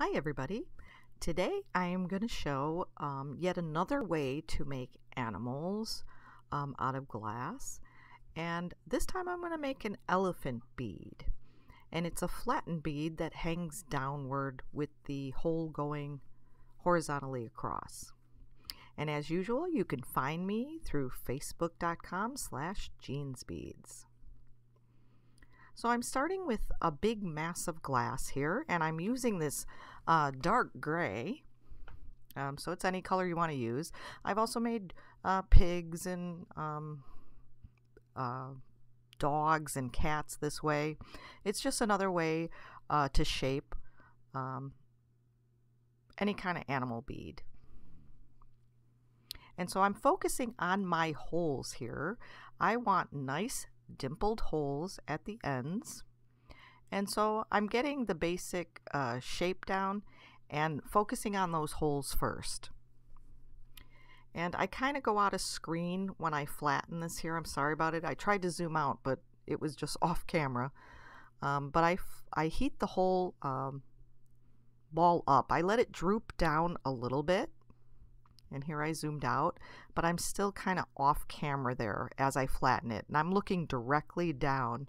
Hi everybody. Today I am going to show yet another way to make animals out of glass, and this time I'm going to make an elephant bead, and it's a flattened bead that hangs downward with the hole going horizontally across. And as usual, you can find me through facebook.com/jeansbeads. So I'm starting with a big mass of glass here, and I'm using this dark gray. So it's any color you want to use. I've also made pigs and dogs and cats this way. It's just another way to shape any kind of animal bead. And so I'm focusing on my holes here. I want nice dimpled holes at the ends, and so I'm getting the basic shape down and focusing on those holes first. And I kind of go out of screen when I flatten this here. I'm sorry about it. I tried to zoom out, but it was just off camera. But I heat the whole ball up. I let it droop down a little bit. And here I zoomed out, but I'm still kind of off camera there as I flatten it. And I'm looking directly down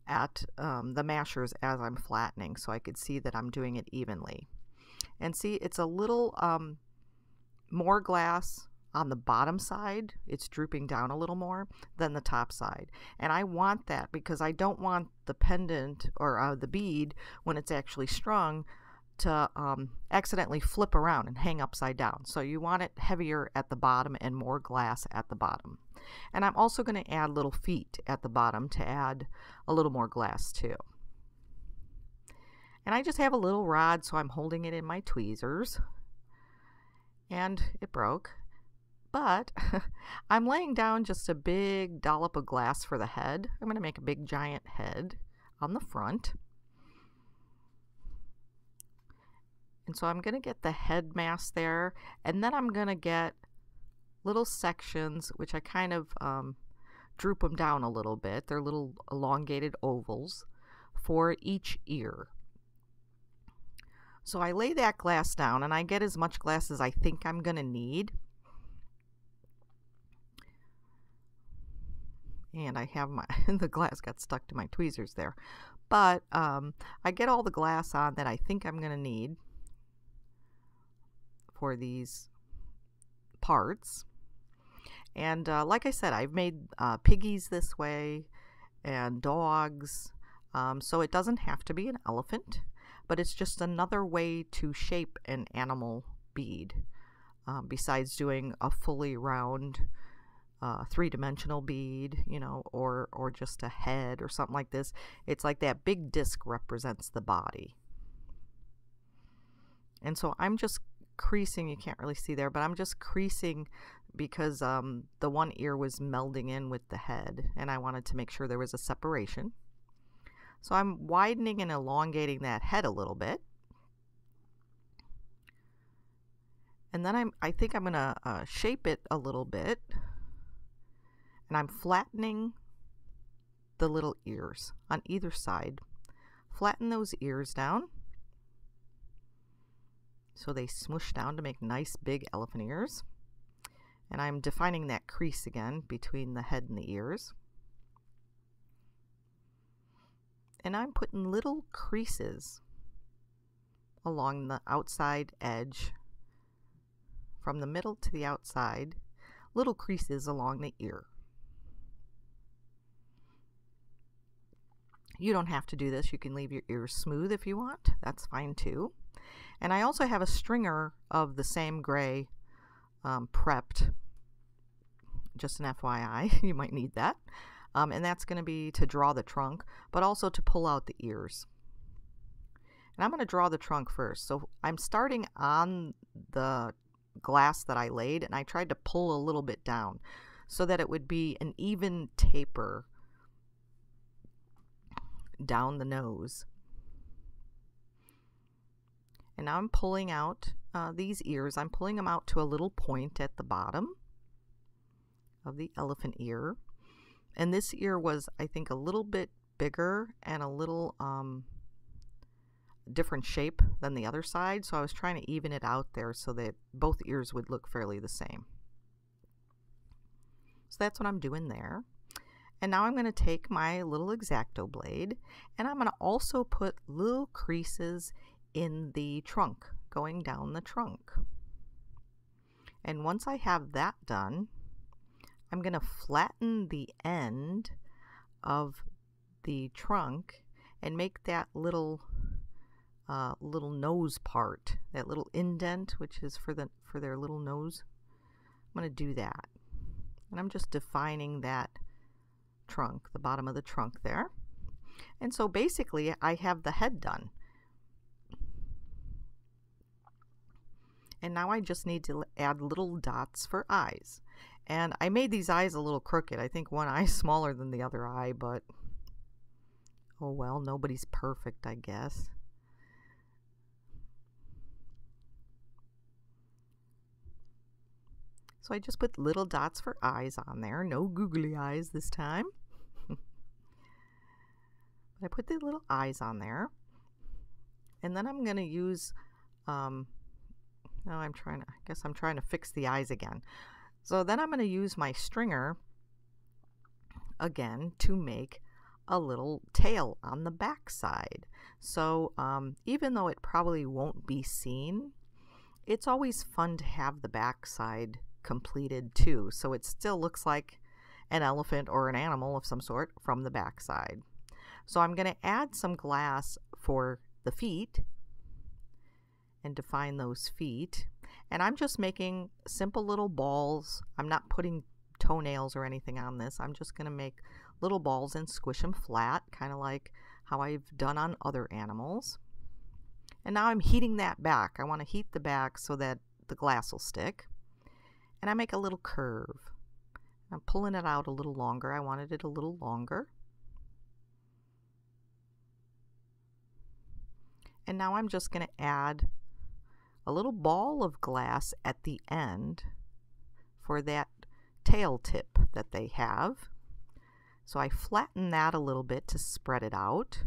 at the mashers as I'm flattening, so I could see that I'm doing it evenly. And see, it's a little more glass on the bottom side. It's drooping down a little more than the top side. And I want that because I don't want the pendant or the bead, when it's actually strung, to accidentally flip around and hang upside down. So you want it heavier at the bottom and more glass at the bottom. And I'm also going to add little feet at the bottom to add a little more glass too. And I just have a little rod, so I'm holding it in my tweezers. And it broke. But I'm laying down just a big dollop of glass for the head. I'm going to make a big giant head on the front. And so I'm going to get the head mask there, and then I'm going to get little sections, which I kind of droop them down a little bit. They're little elongated ovals for each ear. So I lay that glass down, and I get as much glass as I think I'm going to need. And I have my, the glass got stuck to my tweezers there. But I get all the glass on that I think I'm going to need for these parts. And like I said, I've made piggies this way and dogs, so it doesn't have to be an elephant, but it's just another way to shape an animal bead, besides doing a fully round three-dimensional bead, you know, or just a head or something like this. It's like that big disc represents the body. And so I'm just creasing. You can't really see there, but I'm just creasing because the one ear was melding in with the head, and I wanted to make sure there was a separation. So I'm widening and elongating that head a little bit, and then I think I'm gonna shape it a little bit, and I'm flattening the little ears on either side. Flatten those ears down so they smoosh down to make nice big elephant ears. And I'm defining that crease again between the head and the ears. And I'm putting little creases along the outside edge, from the middle to the outside, little creases along the ear. You don't have to do this. You can leave your ears smooth if you want. That's fine too. And I also have a stringer of the same gray prepped, just an FYI, you might need that. And that's going to be to draw the trunk, but also to pull out the ears. And I'm going to draw the trunk first. So I'm starting on the glass that I laid, and I tried to pull a little bit down so that it would be an even taper down the nose. And now I'm pulling out these ears. I'm pulling them out to a little point at the bottom of the elephant ear. And this ear was, I think, a little bit bigger and a little different shape than the other side, so I was trying to even it out there so that both ears would look fairly the same. So that's what I'm doing there. And now I'm going to take my little X-Acto blade, and I'm going to also put little creases in the trunk, going down the trunk. And once I have that done, I'm going to flatten the end of the trunk and make that little nose part, that little indent, which is for their little nose. I'm going to do that. And I'm just defining that trunk, the bottom of the trunk there. And so basically I have the head done. And now I just need to add little dots for eyes. And I made these eyes a little crooked. I think one eye is smaller than the other eye, but oh well, nobody's perfect, I guess. So I just put little dots for eyes on there. No googly eyes this time. I put the little eyes on there. And then I'm going to use I guess I'm trying to fix the eyes again. So then I'm going to use my stringer again to make a little tail on the back side. So even though it probably won't be seen, it's always fun to have the back side completed too. So it still looks like an elephant or an animal of some sort from the back side. So I'm going to add some glass for the feet and define those feet. And I'm just making simple little balls. I'm not putting toenails or anything on this. I'm just going to make little balls and squish them flat, kind of like how I've done on other animals. And now I'm heating that back. I want to heat the back so that the glass will stick. And I make a little curve. I'm pulling it out a little longer. I wanted it a little longer. And now I'm just going to add a little ball of glass at the end for that tail tip that they have. So I flatten that a little bit to spread it out.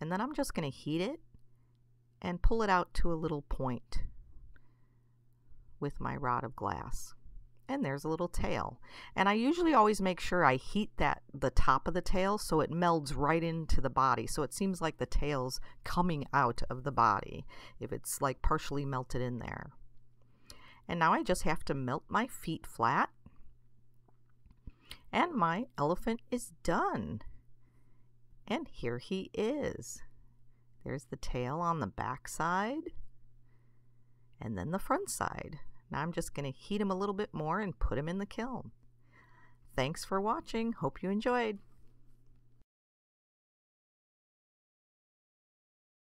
And then I'm just going to heat it and pull it out to a little point with my rod of glass. And there's a little tail. And I usually always make sure I heat the top of the tail so it melds right into the body. So it seems like the tail's coming out of the body if it's like partially melted in there. And now I just have to melt my feet flat. And my elephant is done. And here he is. There's the tail on the back side. And then the front side. Now I'm just going to heat him a little bit more and put him in the kiln. Thanks for watching. Hope you enjoyed.